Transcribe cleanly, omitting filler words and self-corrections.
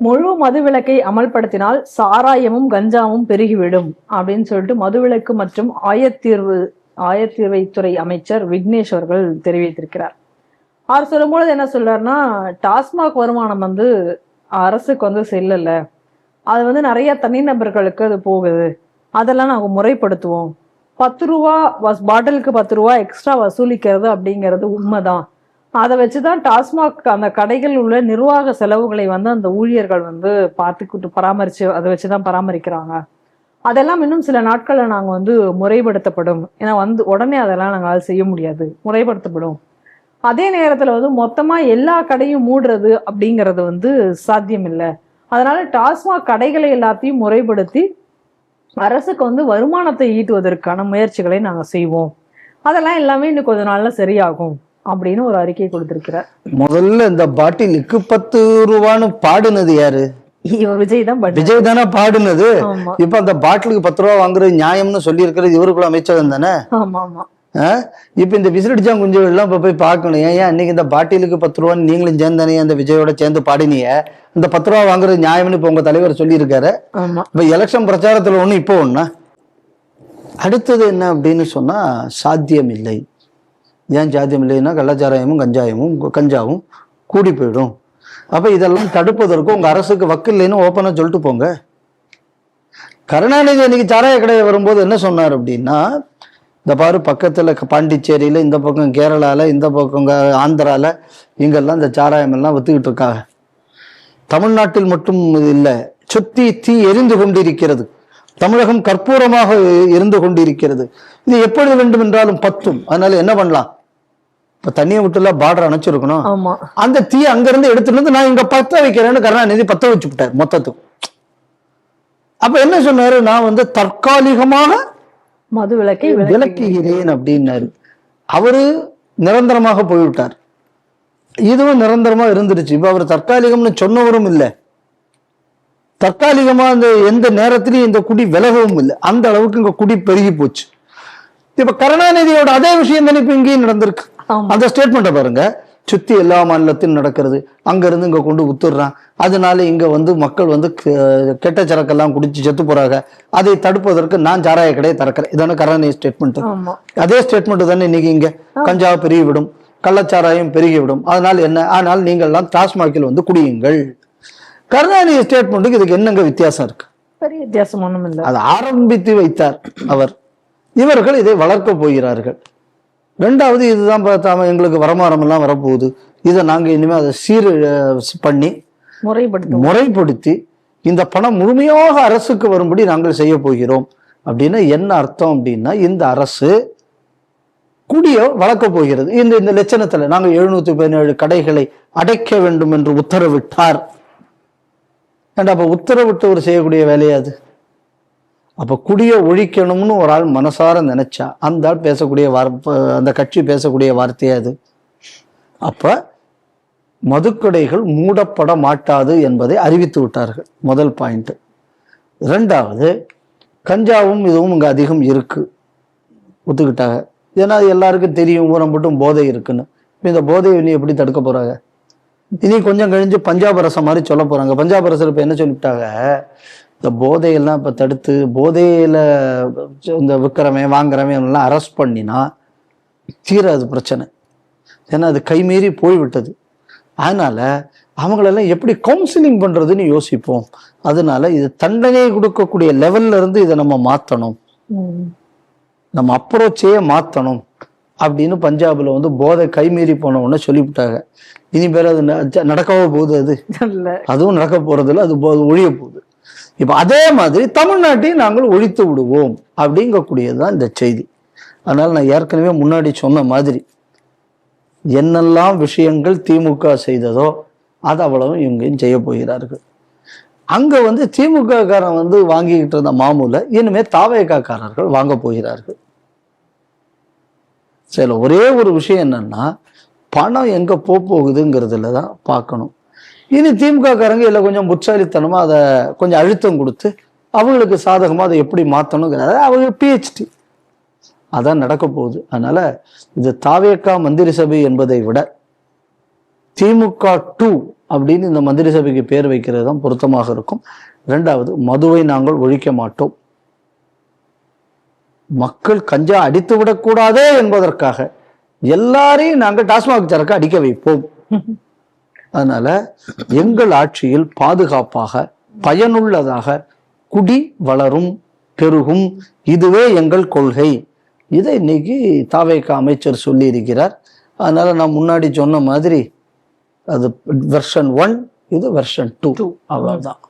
முழு மதுவிலக்கை அமல்படுத்தினால் சாராயமும் கஞ்சாவும் பெருகிவிடும் அப்படின்னு சொல்லிட்டு மதுவிலக்கு மற்றும் ஆயத்தீர்வைத்துறை அமைச்சர் விக்னேஷ் அவர்கள் தெரிவித்திருக்கிறார். அவர் சொல்லும்போது என்ன சொல்றாருன்னா, டாஸ்மாக் வருமானம் அரசுக்கு செல்லல, அது நிறைய தனிநபர்களுக்கு அது போகுது, அதெல்லாம் நாங்கள் முறைப்படுத்துவோம். 10 ரூபா பாட்டிலுக்கு 10 ரூபா எக்ஸ்ட்ரா வசூலிக்கிறது அப்படிங்கிறது உண்மைதான். அதை வச்சுதான் டாஸ்மாக் அந்த கடைகள் உள்ள நிர்வாக செலவுகளை அந்த ஊழியர்கள் பார்த்துக்கிட்டு பராமரிச்சு அதை வச்சுதான் பராமரிக்கிறாங்க. அதெல்லாம் இன்னும் சில நாட்கள்ல நாங்க முறைப்படுத்தப்படும். ஏன்னா உடனே அதெல்லாம் நாங்களால செய்ய முடியாது, முறைப்படுத்தப்படும். அதே நேரத்துல மொத்தமா எல்லா கடையும் மூடுறது அப்படிங்கிறது சாத்தியம் இல்லை. அதனால டாஸ்மாக் கடைகளை எல்லாத்தையும் முறைப்படுத்தி அரசுக்கு வருமானத்தை ஈட்டுவதற்கான முயற்சிகளை நாங்க செய்வோம். அதெல்லாம் எல்லாமே இன்னும் கொஞ்ச நாள்ல சரியாகும் அப்படின்னு ஒரு அறிக்கை கொடுத்திருக்கிறார். முதல்ல இந்த பாட்டிலுக்கு 10 ரூபான்னு பாடுனது யாரு? விஜய் தான். விஜய் தானே பாடுனது. இப்ப அந்த பாட்டிலுக்கு 10 ரூபா வாங்குறது நியாயம்னு சொல்லி இருக்கிறது இவருக்குள்ள அமைச்சகம் தானே. ஆமா ஆமா. இப்ப இந்த விசிலடிச்சா குஞ்சு எல்லாம் இப்ப போய் பார்க்கணும். ஏன் அன்னைக்கு இந்த பாட்டிலுக்கு 10 ரூபான்னு நீங்களும் சேர்ந்தானே அந்த விஜயோட சேர்ந்து பாடினிய, இந்த 10 ரூபா வாங்குறது நியாயம்னு இப்ப உங்க தலைவர் சொல்லி இருக்காரு. இப்ப எலெக்ஷன் பிரச்சாரத்துல ஒண்ணு இப்போ ஒண்ணா. அடுத்தது என்ன அப்படின்னு சொன்னா சாத்தியம் இல்லை. ஏன் சாத்தியம் இல்லைன்னா கள்ளச்சாராயமும் கஞ்சாவும் கூடி போயிடும். அப்ப இதெல்லாம் தடுப்பதற்கு உங்க அரசுக்கு வக்கு இல்லைன்னு ஓப்பனா சொல்லிட்டு போங்க. கருணாநிதி இன்னைக்கு சாராய கடையை வரும்போது என்ன சொன்னார் அப்படின்னா, இந்த பாரு பக்கத்துல பாண்டிச்சேரியில, இந்த பக்கம் கேரளால, இந்த பக்கம் ஆந்திரால, இங்கெல்லாம் இந்த சாராயம் எல்லாம் வித்துக்கிட்டு இருக்காங்க. தமிழ்நாட்டில் மட்டும் இல்லை, சுத்தி தீ எரிந்து கொண்டிருக்கிறது. தமிழகம் கற்பூரமாக இருந்து கொண்டிருக்கிறது. இது எப்படி வேண்டும் என்றாலும் பத்தும். அதனால என்ன பண்ணலாம், இப்ப தண்ணியை விட்டுல பார்டர் அணைச்சிருக்கணும். அந்த தீ அங்க இருந்து எடுத்துட்டு வந்து நான் இங்க பத்த வைக்கிறேன்னு கருணாநிதி பத்த வச்சு விட்டார் மொத்தத்துக்கும். அப்ப என்ன சொன்னாரு, நான் தற்காலிகமாக மது விலக்குகிறேன் அப்படின்னாரு. அவரு நிரந்தரமாக போய்விட்டார். இதுவும் நிரந்தரமா இருந்துருச்சு. இப்ப அவர் தற்காலிகம்னு சொன்னவரும் இல்லை, தற்காலிகமா அந்த எந்த நேரத்திலையும் இந்த குடி விலகவும் இல்லை. அந்த அளவுக்கு இங்க குடி பெருகி போச்சு. இப்ப கருணாநிதியோட அதே விஷயம் தானே இப்ப இங்கேயும் நடந்திருக்கு. அந்த ஸ்டேட்மெண்ட்டை பாருங்க, சுத்தி எல்லா மாநிலத்திலும் நடக்கிறது. அங்க இருந்து இங்க கொண்டு வித்துடுறான். அதனால இங்க மக்கள் கெட்ட சரக்கெல்லாம் குடிச்சு செத்து போறாங்க. அதை தடுப்பதற்கு நான் சாராய கடையை திறக்கிறேன். இதான கருணாநிதி ஸ்டேட்மெண்ட். அதே ஸ்டேட்மெண்ட் தானே இன்னைக்கு இங்க கஞ்சா பெருகிவிடும், கள்ளச்சாராயம் பெருகிவிடும். அதனால என்ன, ஆனால் நீங்கள் எல்லாம் டாஸ்மாகில் குடியுங்கள். கருணாநிதி ஸ்டேட்மெண்ட்டுக்கு இதுக்கு என்னங்க வித்தியாசம் இருக்கு? பெரிய வித்தியாசம் ஒண்ணும் இல்லை. அதை ஆரம்பித்து வைத்தார் அவர். இவர்கள் இதை வளர்க்க போகிறார்கள். ரெண்டாவது, இதுதான் பார்த்தாம எங்களுக்கு வருமானம் எல்லாம் வரப்போகுது, இதை நாங்க இனிமே அதை பண்ணி முறைப்படுத்தி இந்த பணம் முழுமையாக அரசுக்கு வரும்படி நாங்கள் செய்ய போகிறோம். அப்படின்னா என்ன அர்த்தம் அப்படின்னா, இந்த அரசு குடிய வளர்க்க போகிறது. இந்த லட்சணத்துல நாங்கள் 717 கடைகளை அடைக்க வேண்டும் என்று உத்தரவிட்டார். அப்ப உத்தரவிட்டவர் செய்யக்கூடிய வேலையாது. அப்ப குடிய ஒழிக்கணும்னு ஒரு ஆள் மனசார நினைச்சா அந்த ஆள் பேசக்கூடிய அந்த கட்சி பேசக்கூடிய வார்த்தையாது. அப்ப மதுக்கடைகள் மூடப்பட மாட்டாது என்பதை அறிவித்து விட்டார்கள். முதல் பாயிண்ட். ரெண்டாவது, கஞ்சாவும் இதுவும் இங்க அதிகம் இருக்கு, ஒத்துக்கிட்டாங்க. ஏன்னா எல்லாருக்கும் தெரியும் ஊரம் மட்டும் போதை இருக்குன்னு. இந்த போதையை இனி எப்படி தடுக்க போறாங்க? இனி கொஞ்சம் கழிஞ்சு பஞ்சாப் அரசு மாதிரி சொல்ல போறாங்க. பஞ்சாப் அரசு இப்ப என்ன சொல்லிவிட்டாங்க, இந்த போதையெல்லாம் இப்ப தடுத்து போதையில இந்த விற்கிறவன் வாங்குறவன் எல்லாம் அரெஸ்ட் பண்ணினா தீராது பிரச்சனை. ஏன்னா அது கைமீறி போய்விட்டது. அதனால அவங்களெல்லாம் எப்படி கவுன்சிலிங் பண்றதுன்னு யோசிப்போம். அதனால இது தண்டனை கொடுக்கக்கூடிய லெவல்ல இருந்து இதை நம்ம மாத்தணும், நம்ம அப்ரோச்சையே மாத்தணும் அப்படின்னு பஞ்சாப்ல போதை கைமீறி போன உடனே சொல்லிவிட்டாங்க. இனி பேர் அது நடக்கவோ போகுது, அதுவும் நடக்க போறது இல்லை, அது ஒழிய போகுது. இப்ப அதே மாதிரி தமிழ்நாட்டையும் நாங்கள் ஒழித்து விடுவோம் அப்படிங்கக்கூடியதுதான் இந்த செய்தி. அதனால நான் ஏற்கனவே முன்னாடி சொன்ன மாதிரி என்னெல்லாம் விஷயங்கள் திமுக செய்ததோ அது அவ்வளவும் இவங்க செய்ய போகிறார்கள். அங்க திமுக காரன் வாங்கிக்கிட்டு இருந்த மாமூல இனிமே தாவேகாக்காரர்கள் வாங்க போகிறார்கள். சரி, ஒரே ஒரு விஷயம் என்னன்னா, பணம் எங்க போகுதுங்கிறதுல தான் பார்க்கணும். இனி திமுக காரங்க இல்லை கொஞ்சம் புட்சாலித்தனமா அதை கொஞ்சம் அழுத்தம் கொடுத்து அவங்களுக்கு சாதகமா அதை எப்படி மாற்றணுங்கிறத அவங்க பிஹெச்டி அதான் நடக்க போகுது. அதனால இது தாவேகா மந்திரி சபை என்பதை விட திமுக 2 அப்படின்னு இந்த மந்திரி சபைக்கு பேர் வைக்கிறது தான் பொருத்தமாக இருக்கும். இரண்டாவது, மதுவை நாங்கள் ஒழிக்க மாட்டோம். மக்கள் கஞ்சா அடித்து விடக்கூடாதே என்பதற்காக எல்லாரையும் நாங்கள் டாஸ்மாக் சரக்கு அடிக்க வைப்போம். அதனால எங்கள் ஆட்சியில் பாதுகாப்பாக பயனுள்ளதாக குடி வளரும், பெருகும், இதுவே எங்கள் கொள்கை. இதை இன்னைக்கு தாவேக அமைச்சர் சொல்லி இருக்கிறார். அதனால நான் முன்னாடி சொன்ன மாதிரி அது வெர்ஷன் 1, இது வெர்ஷன் 2, அவ்வளவுதான்.